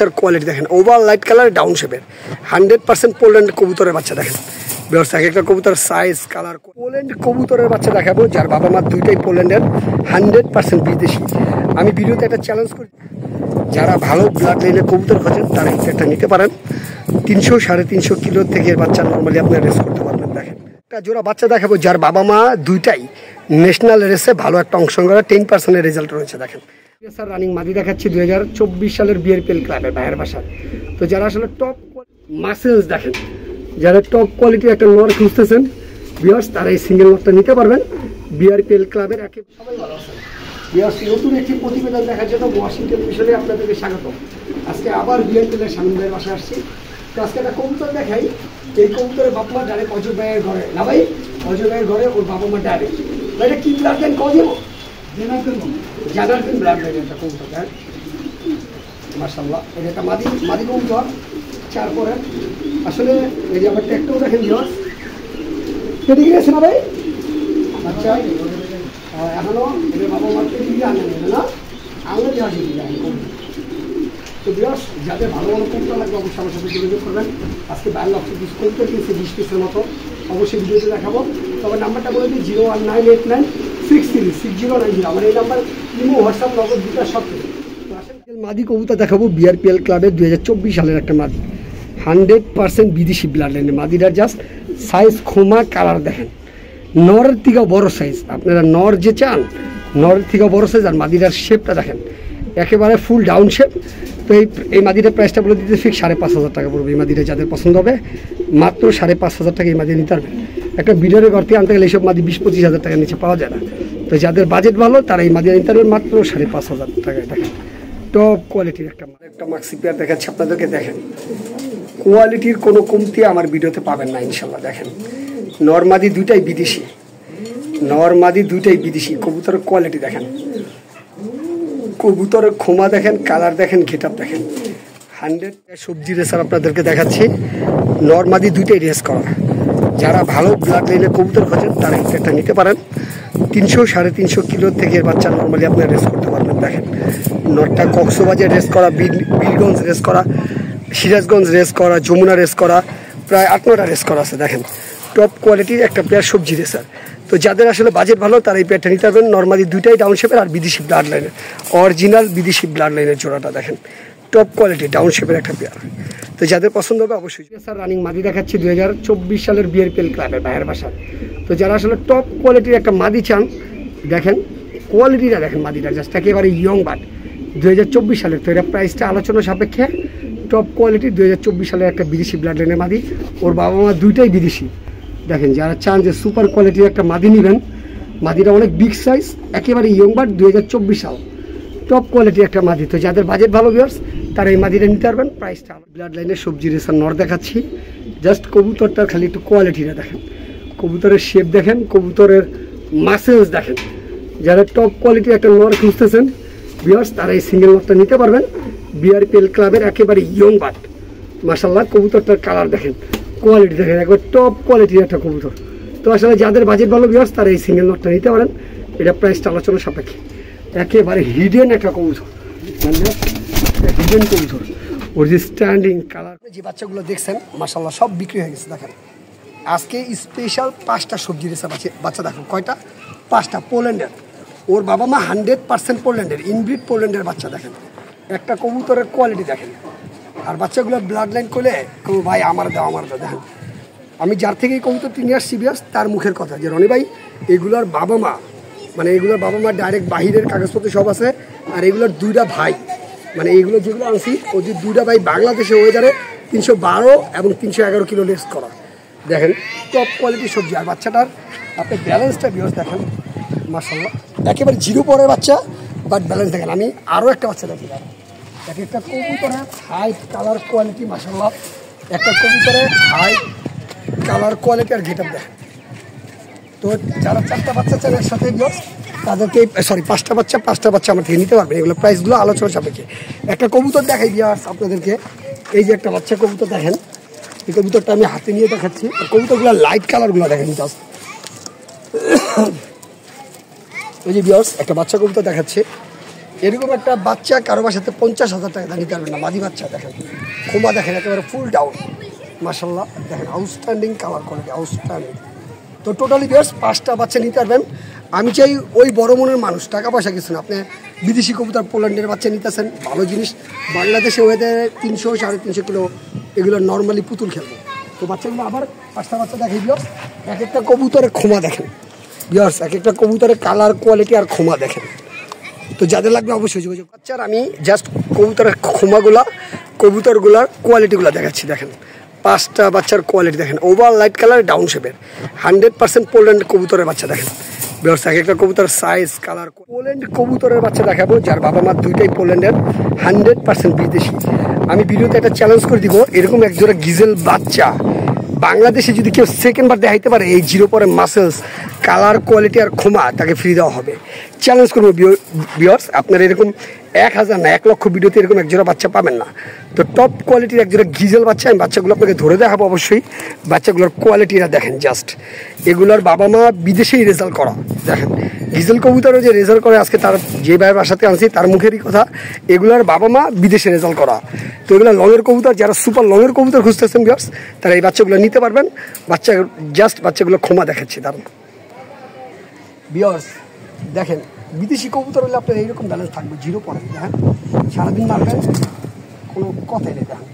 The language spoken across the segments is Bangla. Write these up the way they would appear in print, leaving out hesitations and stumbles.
বাচ্চার কোয়ালিটি দেখেন, ওভার লাইট কালার ডাউন শেপের 100% পোল্যান্ড কবুতরের বাচ্চা দেখেন। ব্যবস্থা একটা কবুতর সাইজ কালার পোল্যান্ড কবুতরের বাচ্চা দেখাবো যার বাবা মা দুইটাই পোল্যান্ডের, 100% বিদেশি। আমি ভিডিওতে একটা চ্যালেঞ্জ করি, যারা ভালো ব্লাড লাইনের কবুতর খোঁজেন তারা একটা নিতে পারেন। 300-350 কিলো থেকে বাচ্চা নর্মালি আপনি রেস করতে পারবেন। দেখেন একটা জোড়া বাচ্চা দেখাবো যার বাবা মা দুইটাই ন্যাশনাল রেসে ভালো একটা অংশগ্রহণ, 10% রেজাল্ট রয়েছে। দেখেন স্যার রানিং মাদি দেখাচ্ছি 2024 সালের বিআরপিএল ক্লাবের ভাইয়ের বাসা। তো যারা আসলে টপ মাসেলস দেখেন, যারা টপ কোয়ালিটির একটা নর খুঁজতেছেন ভিউয়ার্স, তারা এই সিঙ্গেল নরটা নিতে পারবেন বিআরপিএল ক্লাবের। সবাই ভালো আছেন ভিউয়ার্স, নতুন একটি প্রতিবেদন দেখার জন্য ওয়াশিংটন মিশনে আপনাদেরকে স্বাগত। আজকে আবার বিআরপিএলের শামীম ভাইয়ের বাসায় আসছি। তো আজকে একটা কবুতর দেখাই, এই কবুতরের বাবা মা ডাইরেক্ট অজয় ভাইয়ের ঘরে না ভাই, অজয় ভাইয়ের ঘরে ওর বাবা মা ডাইরেক্ট। এটা কি ব্লাড লাইন কজ দেবো জানার ব্লাড লাইন একটা কবুতর দেন মাশাআল্লাহ। এটা একটা মাদি কবুতর চার পরে। আসলে এই যে আমার ট্যাগটাও দেখেন ভিউয়ার্স, কেটে গিয়েছে না ভাই? আচ্ছা এখনো এদের বাবা মা কেটে গিয়ে আনেন না, আঙুলে দেওয়া দিয়ে। তো ভিউয়ার্স, যাদের ভালো ভালো কবুতর লাগবে অবশ্যই আমার সাথে যোগাযোগ করবেন। আজকে 12 লক্ষ পিস কবুতর কিনছে 20 পিসের মতো, অবশ্যই ভিডিওতে দেখাবো। তবে নাম্বারটা বলে দিই 01989636090। আমার এই নাম্বার ইমো, হোয়াটসঅ্যাপ, নগদ দুটা সব কিছু। তো আসেন মাদি কবুতর দেখাবো বিআরপিএল ক্লাবের 2024 সালের একটা মাদি, 100% বিদেশি ব্লাড লাইনের মাদিটার জাস্ট সাইজ খোমা কালার দেখেন, নরের থেকেও বড় সাইজ। আপনারা নর যে চান নরের থেকেও বড় সাইজ। আর মাদিটার শেপটা দেখেন একেবারে ফুল ডাউন শেপ। তো এই মাদিটার প্রাইসটা বলে দিতে ফিক্স 5,500 টাকা পড়বে। এই মাদিটা যাদের পছন্দ হবে মাত্র 5,500 টাকা এই মাদি নিতে পারবেন। একটা বিডারের ঘর থেকে আনতে গেলে এইসব মাদি 20-25 হাজার টাকার নিচে পাওয়া যায় না। তো যাদের বাজেট ভালো তারা এই মাদি নিতে পারবেন মাত্র 5,500 টাকায়। দেখেন টপ কোয়ালিটির একটা মাক্সি পেয়ার দেখাচ্ছি আপনাদেরকে। দেখেন কোয়ালিটির কোনো কমতি আমার ভিডিওতে পাবেন না ইনশাল্লাহ। দেখেন নরমাদি দুইটাই বিদেশি, নরমাদি দুইটাই বিদেশি। কবুতরের কোয়ালিটি দেখেন, কবুতরের খোমা দেখেন, কালার দেখেন, গেট আপ দেখেন। 100 সবজি রেসার আপনাদেরকে দেখাচ্ছি, নরমাদি দুইটাই রেস করা। যারা ভালো ব্লাড লাইনের কবুতর খোঁজেন তারা একটা নিতে পারেন। 300-350 কিলো থেকে বাচ্চা নর্মালি আপনি রেস করতে পারবেন। দেখেন নরটা কক্সবাজার রেস করা, বীরগঞ্জ রেস করা, সিরাজগঞ্জ রেস করা, যমুনা রেস করা, প্রায় 8-9টা রেস করা আছে। দেখেন টপ কোয়ালিটির একটা পেয়ার সবজি রেসার। তো যাদের আসলে বাজেট ভালো তারা এই পেয়ারটা নিতে পারবেন। নর্মালি দুইটাই ডাউন শেপের আর বিদেশি ব্লাড লাইনের, অরিজিনাল বিদেশি ব্লাড লাইনের জোড়াটা দেখেন টপ কোয়ালিটি ডাউন শেপের একটা পেয়ার। তো যাদের পছন্দ হবে অবশ্যই। স্যার রানিং মাদি দেখাচ্ছি 2024 সালের বিআরপিএল ক্লাবের ভাইয়ের বাসা। তো যারা আসলে টপ কোয়ালিটির একটা মাদি চান, দেখেন কোয়ালিটিটা দেখেন মাদিটা জাস্ট একেবারে ইয়ং বাট 2024 সালের। তো এটা প্রাইসটা আলোচনা সাপেক্ষে টপ কোয়ালিটি 2024 সালের একটা বিদেশি ব্লাড লাইনের মাদি। ওর বাবা মা দুইটাই বিদেশি। দেখেন যারা চান যে সুপার কোয়ালিটির একটা মাদি নেবেন, মাদিটা অনেক বিগ সাইজ, একেবারে ইয়ং বাট 2024 সাল, টপ কোয়ালিটির একটা মাদি। তো যাদের বাজেট ভালো ভিউয়ার্স তারা এই মাদিটা নিতে পারবেন। প্রাইসটা ব্লাড লাইনের সবজি রেসার নর দেখাচ্ছি। জাস্ট কবুতরটার খালি একটু কোয়ালিটিটা দেখেন, কবুতরের শেপ দেখেন, কবুতরের মাসেলস দেখেন। যারা টপ কোয়ালিটির একটা নর খুঁজতেছেন ভিউয়ার্স তারা এই সিঙ্গেল নরটা নিতে পারবেন বিআরপিএল ক্লাবের, একেবারে ইয়ং বাট। মাশাআল্লাহ কবুতরটার কালার দেখেন, কোয়ালিটি দেখেন, একবার টপ কোয়ালিটির একটা কবুতর। তো আসলে যাদের বাজেট ভালো ভিউয়ার্স তারা এই সিঙ্গেল নটটা নিতে পারেন। এটা প্রাইসটা আলোচনা সাপেক্ষে। একেবারে হিডেন একটা কবুতর, মানে হিডেন কবুতর। ওর যে স্ট্যান্ডিং কালার, যে বাচ্চাগুলো দেখছেন মাশাআল্লাহ সব বিক্রি হয়ে গেছে। দেখেন আজকে স্পেশাল 5টা সবজি রেসা বাচ্চা দেখেন, কয়টা? 5টা পোল্যান্ডের। ওর বাবা মা 100% পোল্যান্ডের, ইনব্রিড পোল্যান্ডের বাচ্চা। দেখেন একটা কবুতরের কোয়ালিটি দেখেন। আর বাচ্চাগুলো ব্লাড লাইন করলে কেউ ভাই আমার দাও আমার দাও। দেখেন আমি যার থেকে এই কবুতরটি নিয়ে আসছি বিয়াস তার মুখের কথা যে রনি ভাই এগুলোর বাবা মা, মানে এগুলোর বাবা মা ডাইরেক্ট বাহিরের কাগজপত্র সব আছে। আর এগুলোর দুইটা ভাই, মানে এইগুলো যেগুলো আনছি ওই যে দুইটা ভাই বাংলাদেশে ওয়েদারে 312 এবং 311 কিলো লেস করা। দেখেন টপ কোয়ালিটির সবজি। আর বাচ্চাটার আপনি ব্যালেন্সটা বিয়াস দেখেন মাশাআল্লাহ, একেবারে জিরো পরের বাচ্চা বাট ব্যালেন্স দেখেন। আমি আরও একটা বাচ্চা দেখি, এক একটা কবুতরের হাইট কালার কোয়ালিটি মাশাআল্লাহ, একটা কবুতরের হাইট কালার কোয়ালিটি আর গেট আপ দেখেন। তো যারা 4টা বাচ্চা চান একসাথে তাদেরকে, সরি 5টা বাচ্চা আমার থেকে নিতে পারবেন। এগুলো প্রাইসগুলো আলোচনা সাপেক্ষে। একটা কবুতর দেখাই দিয়ে আপনাদেরকে, এই যে একটা বাচ্চা কবুতর দেখেন, এই কবুতরটা আমি হাতে নিয়ে দেখাচ্ছি। কবুতরগুলো লাইট কালারগুলো দেখেন জাস্ট। ওই যে বিয়ার্স একটা বাচ্চা কবুতর দেখাচ্ছে, এরকম একটা বাচ্চা কারো বাসাতে 50,000 টাকা নিতে পারবেন না। মাদি বাচ্চা দেখেন, খোমা দেখেন একেবারে ফুল ডাউন, মাশাআল্লাহ দেখেন আউটস্ট্যান্ডিং কালার কোয়ালিটি, আউটস্ট্যান্ডিং। তো টোটালি ভিউয়ার্স 5টা বাচ্চা নিতে পারবেন। আমি চাই ওই বড় মনের মানুষ, টাকা পয়সা কিছু না, আপনি বিদেশি কবুতর পোল্যান্ডের বাচ্চা নিতেছেন, ভালো জিনিস। বাংলাদেশে ওয়েদারে 300-350 কিলো এগুলো নর্মালি পুতুল খেলবো। তো বাচ্চাগুলো আবার 5টা বাচ্চা দেখে ভিউয়ার্স, এক একটা কবুতরের খোমা দেখেন ভিউয়ার্স, এক একটা কবুতরের কালার কোয়ালিটি আর খোমা দেখেন। তো যাদের লাগবে অবশ্যই যোগাযোগ। বাচ্চার আমি জাস্ট কবুতরের খোমাগুলা, কবুতরগুলার কোয়ালিটিগুলো দেখাচ্ছি। দেখেন 5টা বাচ্চার কোয়ালিটি দেখেন, ওভার লাইট কালার, ডাউন শেপের, 100% পোল্যান্ড কবুতরের বাচ্চা দেখেন ভিউয়ার্স। এক একটা কবুতর সাইজ কালার। পোল্যান্ড কবুতরের বাচ্চা দেখাবো যার বাবা মা দুইটাই পোল্যান্ডের, 100% বিদেশি। আমি ভিডিওতে একটা চ্যালেঞ্জ করে দিব, এরকম একজোড়া গিজেল বাচ্চা বাংলাদেশে যদি কেউ সেকেন্ডবার দেখাইতে পারে এই জিরো পরে মাসেলস, কালার কোয়ালিটি আর খোমা, তাকে ফ্রি দেওয়া হবে। চ্যালেঞ্জ করবো ভিউয়ার্স, আপনারা এরকম 1000 না 1 লক্ষ ভিডিওতে এরকম একজোড়া বাচ্চা পাবেন না। তো টপ কোয়ালিটির একজোড়া গিজেল বাচ্চা, আমি বাচ্চাগুলো আপনাকে ধরে দেখাবো অবশ্যই। বাচ্চাগুলোর কোয়ালিটিটা দেখেন জাস্ট, এগুলোর বাবা মা বিদেশেই রেজাল্ট করা। দেখেন গিজেল কবুতরও যে রেজাল্ট করে, আজকে তার যে ভাইয়ের বাসাতে আনছি তার মুখেরই কথা, এগুলোর বাবা মা বিদেশে রেজাল্ট করা। তো এগুলো লংয়ের কবুতর, যারা সুপার লংয়ের কবুতর খুঁজতেছেন ভিউয়ার্স, তারা এই বাচ্চাগুলো নিতে পারবেন। বাচ্চা জাস্ট বাচ্চাগুলো খোমা দেখাচ্ছি তার ভিউয়ার্স। দেখেন বিদেশি কবুতর হলে আপনার এইরকম ব্যালেন্স থাকবে, জিরো পরে দেখেন, সারাদিন মারবেন কোনো কথাই নেই। দেখেন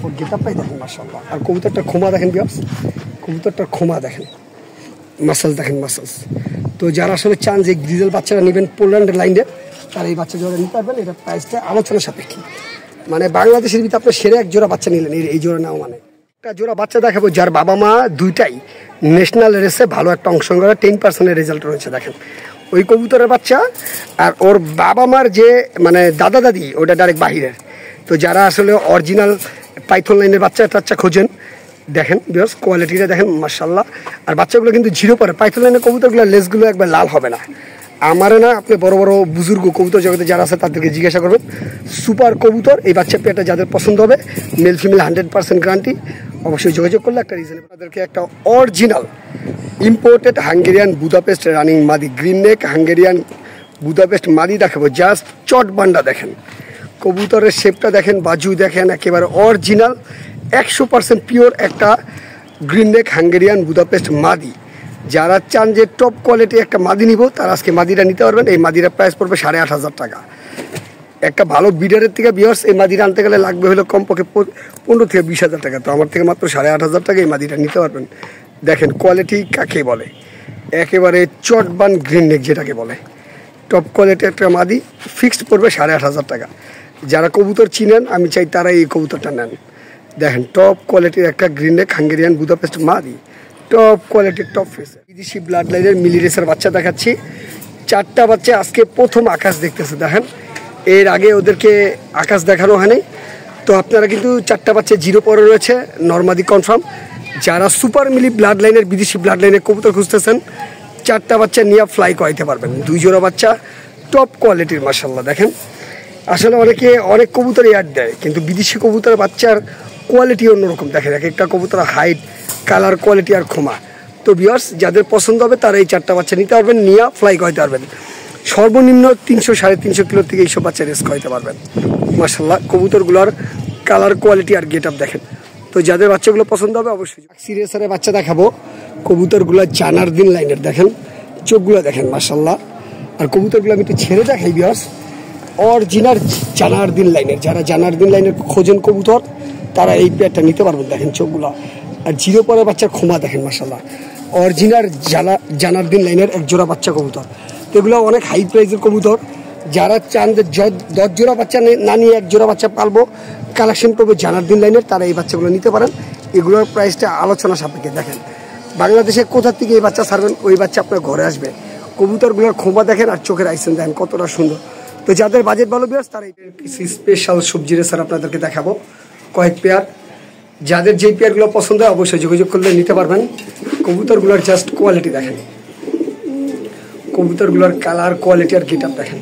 ওর গেটআপটাই দেখেন মাশাআল্লাহ। আর কবুতরটার খোমা দেখেন ভিউয়ার্স, কবুতরটার খোমা দেখেন, মাসেলস দেখেন মাসেলস। তো যারা আসলে চান যে গ্রিজেল বাচ্চারা নেবেন পোল্যান্ডের লাইনে, তারা এই বাচ্চা জোড়া নিতে পারবেন। এটা প্রাইসটা আলোচনা সাপেক্ষে, মানে বাংলাদেশের ভিতরে আপনার সেরে এক জোড়া বাচ্চা নিলেন, এই জোড়া নেওয়া মানে। একটা জোড়া বাচ্চা দেখাবো যার বাবা মা দুইটাই ন্যাশনাল রেসে ভালো একটা অংশগ্রহণ, 10% রেজাল্ট রয়েছে। দেখেন ওই কবুতরের বাচ্চা আর ওর বাবা মার যে মানে দাদা দাদি, ওটা ডাইরেক্ট বাহিরের। তো যারা আসলে অরিজিনাল পাইথন লাইনের বাচ্চা টাচ্চা খোঁজেন, দেখেন ভিউয়ার্স কোয়ালিটিটা দেখেন মাশাআল্লাহ। আর বাচ্চাগুলো কিন্তু জিরো পরে, পাইথন লাইনের কবুতরগুলো লেজগুলো একবার লাল হবে না। আমার না, আপনি বড় বড় বুজুর্গ কবুতর জগতে যারা আছে তাদেরকে জিজ্ঞাসা করবেন। সুপার কবুতর, এই বাচ্চা পেয়ারটা যাদের পছন্দ হবে, মেল ফিমেল 100% গ্যারান্টি, অবশ্যই যোগাযোগ করলে একটা রিজন। আপনাদেরকে একটা original imported Hungarian Budapest running মাদি, গ্রিন নেক হাঙ্গেরিয়ান বুদাপেস্ট মাদি দেখাবো। জাস্ট চট বান্ডা দেখেন, কবুতরের শেপটা দেখেন, বাজু দেখেন, একেবারে অরিজিনাল 100% পিওর একটা গ্রিন নেক হাঙ্গেরিয়ান বুদাপেস্ট মাদি। যারা চান যে টপ কোয়ালিটি একটা মাদি নিব, তারা আজকে মাদিটা নিতে পারবেন। এই মাদিটার প্রাইস পড়বে 8,500 টাকা। একটা ভালো বিডারের থেকে ভিউয়ার্স এই মাদিটা আনতে গেলে লাগবে হলো কমপক্ষে 15 থেকে 20,000 টাকা। তো আমার থেকে মাত্র 8,500 টাকা এই মাদিটা নিতে পারবেন। দেখেন কোয়ালিটি কাকে বলে, একেবারে চটবান গ্রিন নেক যেটাকে বলে, টপ কোয়ালিটি একটা মাদি, ফিক্সড পড়বে 8,500 টাকা। যারা কবুতর চিনেন আমি চাই তারা এই কবুতরটা নেন। দেখেন টপ কোয়ালিটির একটা গ্রিন নেক হাঙ্গেরিয়ান বুদাপেস্ট মাদি, টপ কোয়ালিটির টপ ফেস। বিদেশি ব্লাড লাইনের মিলি রেসের বাচ্চা দেখাচ্ছি। 4টা বাচ্চা আজকে প্রথম আকাশ দেখতেছে। দেখেন এর আগে ওদেরকে আকাশ দেখানো হয়নি। তো আপনারা কিন্তু 4টা বাচ্চা জিরো পরে রয়েছে, নর্মাদি কনফার্ম। যারা সুপার মিলি ব্লাড লাইনের বিদেশি ব্লাড লাইনের কবুতর খুঁজতেছেন, 4টা বাচ্চা নিয়ে ফ্লাই করাইতে পারবেন। 2 জোড়া বাচ্চা টপ কোয়ালিটির মাশাআল্লাহ। দেখেন আসলে অনেকে অনেক কবুতর এয়ার দেয়, কিন্তু বিদেশি কবুতরের বাচ্চার কোয়ালিটি অন্যরকম। দেখেন এক একটা কবুতর হাইট, কালার কোয়ালিটি আর খোমা। তো ভিউয়ার্স যাদের পছন্দ হবে তারা এই 4টা বাচ্চা নিতে পারবেন, নিয়ে ফ্লাই করাইতে পারবেন। সর্বনিম্ন 300-350 কিলো থেকে এইসব বাচ্চা রেস করাইতে পারবেন মাশাআল্লাহ। কবুতরগুলোর কালার কোয়ালিটি আর গেট আপ দেখেন। তো যাদের বাচ্চাগুলো পছন্দ হবে অবশ্যই। সিরিয়াসের বাচ্চা দেখাবো, কবুতরগুলো জানার দিন লাইনের। দেখেন চোখগুলো দেখেন মাশাআল্লাহ। আর কবুতরগুলো আমি একটু ছেড়ে দেখাই ভিউয়ার্স, অরিজিনাল জানার দিন লাইনের। যারা জানার দিন লাইনের খোঁজেন কবুতর, তারা এই পেয়ারটা নিতে পারবেন। দেখেন চোখগুলো আর জিরো পরের বাচ্চার খোমা দেখেন মাশাআল্লাহ। অরিজিনাল জানার দিন লাইনের এক জোড়া বাচ্চা কবুতর। তো এগুলো অনেক হাই প্রাইসের কবুতর। যারা চান যে 10 জোড়া বাচ্চা না নিয়ে 1 জোড়া বাচ্চা পালবো, কালেকশন করবো জানার দিন লাইনের, তারা এই বাচ্চাগুলো নিতে পারেন। এগুলোর প্রাইসটা আলোচনা সাপেক্ষে। দেখেন বাংলাদেশে কোথা থেকে এই বাচ্চা ছাড়বেন, ওই বাচ্চা আপনার ঘরে আসবে। কবুতরগুলোর খোমা দেখেন আর চোখের আইসেন দেখেন কতটা সুন্দর। তো যাদের বাজেট ভালো বিয়াস, তারা কিছু স্পেশাল সবজি রেসার আপনাদেরকে দেখাবো কয়েক পেয়ার। যাদের যেই পেয়ারগুলো পছন্দ হয় অবশ্যই যোগাযোগ করলে নিতে পারবেন। কবুতরগুলোর জাস্ট কোয়ালিটি দেখেন, কবুতরগুলোর কালার কোয়ালিটি আর গেট আপ দেখেন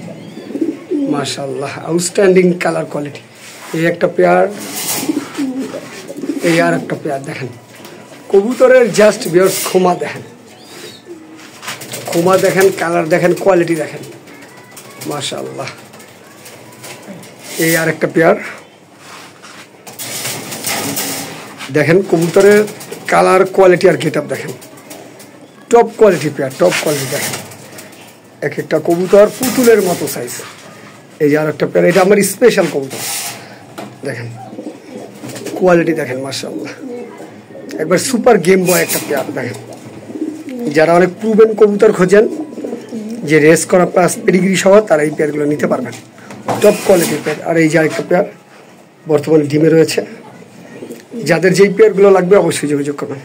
মাশাআল্লাহ, আউটস্ট্যান্ডিং কালার কোয়ালিটি। এই একটা পেয়ার, এই আর একটা পেয়ার দেখেন। কবুতরের জাস্ট বিয়ার্স খোমা দেখেন, খোমা দেখেন, কালার দেখেন, কোয়ালিটি দেখেন মাশাআল্লাহ। এই আরেকটা পেয়ার দেখেন, কবুতরের কালার কোয়ালিটি আর গেট আপ দেখেন, top quality pair, top quality দেখেন, এক একটা কবুতর পুতুলের মতো সাইজ। এই যে আরেকটা পেয়ার, এটা আমার স্পেশাল কবুতর, দেখেন কোয়ালিটি দেখেন মাশাআল্লাহ, একবার সুপার গেম বয় একটা পেয়ার দেখেন। যারা অনেক প্রুভেন কবুতর খোঁজেন যে রেস করা প্লাস পেডিগ্রি সহ, তারা এই পেয়ারগুলো নিতে পারবেন, টপ কোয়ালিটির পেয়ার। আর এই যে আরেকটা পেয়ার বর্তমানে ডিমে রয়েছে, যাদের যেই পেয়ারগুলো লাগবে অবশ্যই যোগাযোগ করবেন।